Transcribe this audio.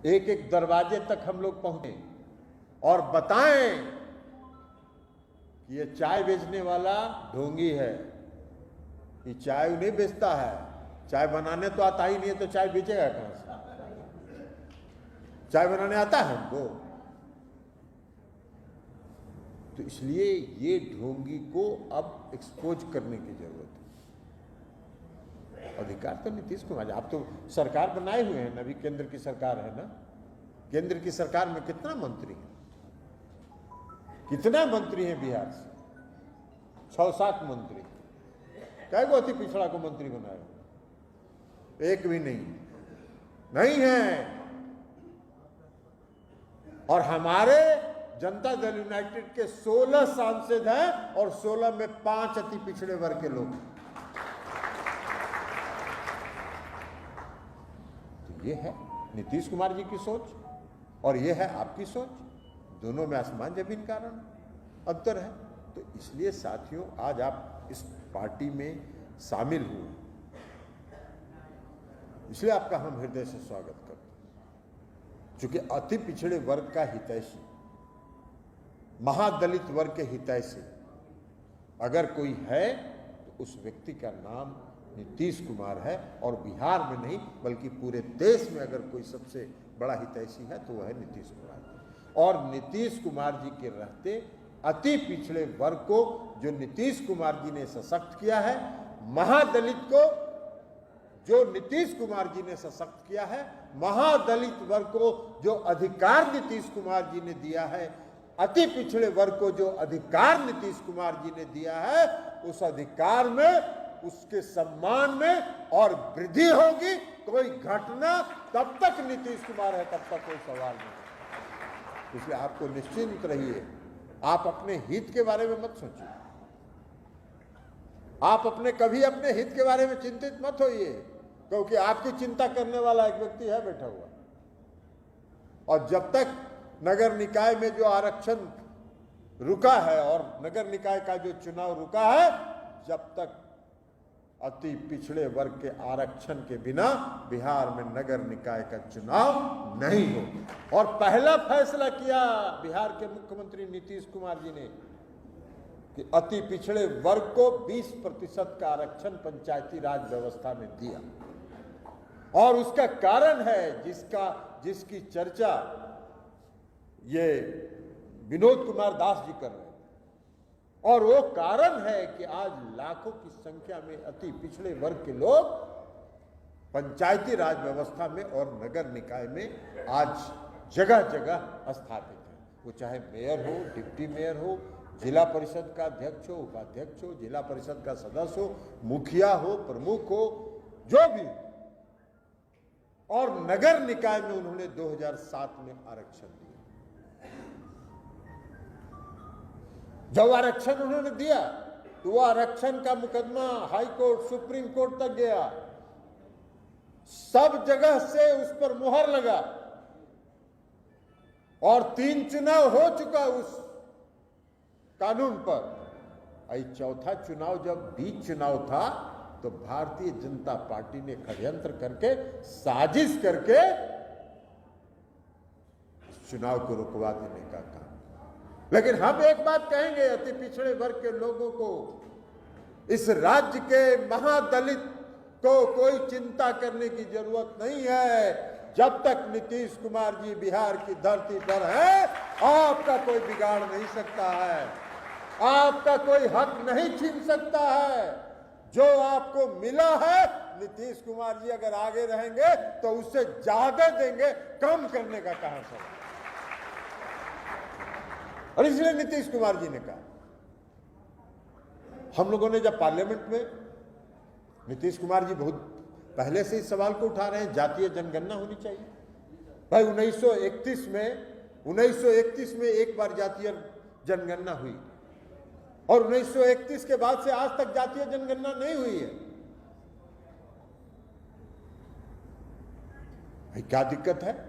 एक एक दरवाजे तक हम लोग पहुंचे और बताएं कि ये चाय बेचने वाला ढोंगी है, ये चाय नहीं बेचता है, चाय बनाने तो आता ही नहीं है तो चाय बेचेगा कहां से? चाय बनाने आता है हमको? तो इसलिए ये ढोंगी को अब एक्सपोज करने की जरूरत है। अधिकार तो नीतीश कुमार, आप तो सरकार बनाए हुए हैं, अभी केंद्र की सरकार है ना, केंद्र की सरकार में कितना मंत्री है, कितना मंत्री है बिहार से? 6-7 मंत्री। क्या को अति पिछड़ा को मंत्री बनाया? एक भी नहीं है। और हमारे जनता दल यूनाइटेड के 16 सांसद हैं और 16 में 5 अति पिछड़े वर्ग के लोग। तो ये है नीतीश कुमार जी की सोच और ये है आपकी सोच, दोनों में आसमान जमीन का अंतर है। तो इसलिए साथियों, आज आप इस पार्टी में शामिल हुए, इसलिए आपका हम हृदय से स्वागत करते हैं। चूंकि अति पिछड़े वर्ग का हितैषी, महादलित वर्ग के हितैषी अगर कोई है तो उस व्यक्ति का नाम नीतीश कुमार है। और बिहार में नहीं बल्कि पूरे देश में अगर कोई सबसे बड़ा हितैषी है तो वह है नीतीश कुमार। और नीतीश कुमार जी के रहते अति पिछड़े वर्ग को जो नीतीश कुमार जी ने सशक्त किया है, महादलित को जो नीतीश कुमार जी ने सशक्त किया है, महादलित वर्ग को जो अधिकार नीतीश कुमार जी ने दिया है, अति पिछड़े वर्ग को जो अधिकार नीतीश कुमार जी ने दिया है, उस अधिकार में, उसके सम्मान में और वृद्धि होगी। कोई घटना तब तक नीतीश कुमार है तब तक कोई सवाल नहीं। इसलिए आपको निश्चिंत रहिए, आप अपने हित के बारे में मत सोचिए, आप कभी अपने हित के बारे में चिंतित मत होइए, क्योंकि आपकी चिंता करने वाला एक व्यक्ति है बैठा हुआ। और जब तक नगर निकाय में जो आरक्षण रुका है और नगर निकाय का जो चुनाव रुका है, जब तक अति पिछड़े वर्ग के आरक्षण के बिना बिहार में नगर निकाय का चुनाव नहीं हो। और पहला फैसला किया बिहार के मुख्यमंत्री नीतीश कुमार जी ने कि अति पिछड़े वर्ग को 20% का आरक्षण पंचायती राज व्यवस्था में दिया। और उसका कारण है जिसकी चर्चा ये विनोद कुमार दास जी कर रहे हैं। और वो कारण है कि आज लाखों की संख्या में अति पिछड़े वर्ग के लोग पंचायती राज व्यवस्था में और नगर निकाय में आज जगह जगह स्थापित हैं। वो चाहे मेयर हो, डिप्टी मेयर हो, जिला परिषद का अध्यक्ष हो, उपाध्यक्ष हो, जिला परिषद का सदस्य हो, मुखिया हो, प्रमुख हो, जो भी। और नगर निकाय में उन्होंने 2007 में आरक्षण दिया। जब आरक्षण उन्होंने दिया तो वो आरक्षण का मुकदमा हाई कोर्ट, सुप्रीम कोर्ट तक गया, सब जगह से उस पर मुहर लगा और 3 चुनाव हो चुका उस कानून पर। चौथा चुनाव जब बीच चुनाव था तो भारतीय जनता पार्टी ने षड्यंत्र करके, साजिश करके चुनाव को रुकवा देने का काम। लेकिन हम एक बात कहेंगे अति पिछड़े वर्ग के लोगों को, इस राज्य के महादलित को कोई चिंता करने की जरूरत नहीं है। जब तक नीतीश कुमार जी बिहार की धरती पर है, आपका कोई बिगाड़ नहीं सकता है, आपका कोई हक नहीं छीन सकता है। जो आपको मिला है, नीतीश कुमार जी अगर आगे रहेंगे तो उससे ज्यादा देंगे, कम करने का कहां सवाल। और इसलिए नीतीश कुमार जी ने कहा, हम लोगों ने जब पार्लियामेंट में, नीतीश कुमार जी बहुत पहले से इस सवाल को उठा रहे हैं, जातीय जनगणना होनी चाहिए। भाई 1931 में एक बार जातीय जनगणना हुई और 1931 के बाद से आज तक जातीय जनगणना नहीं हुई है। भाई क्या दिक्कत है?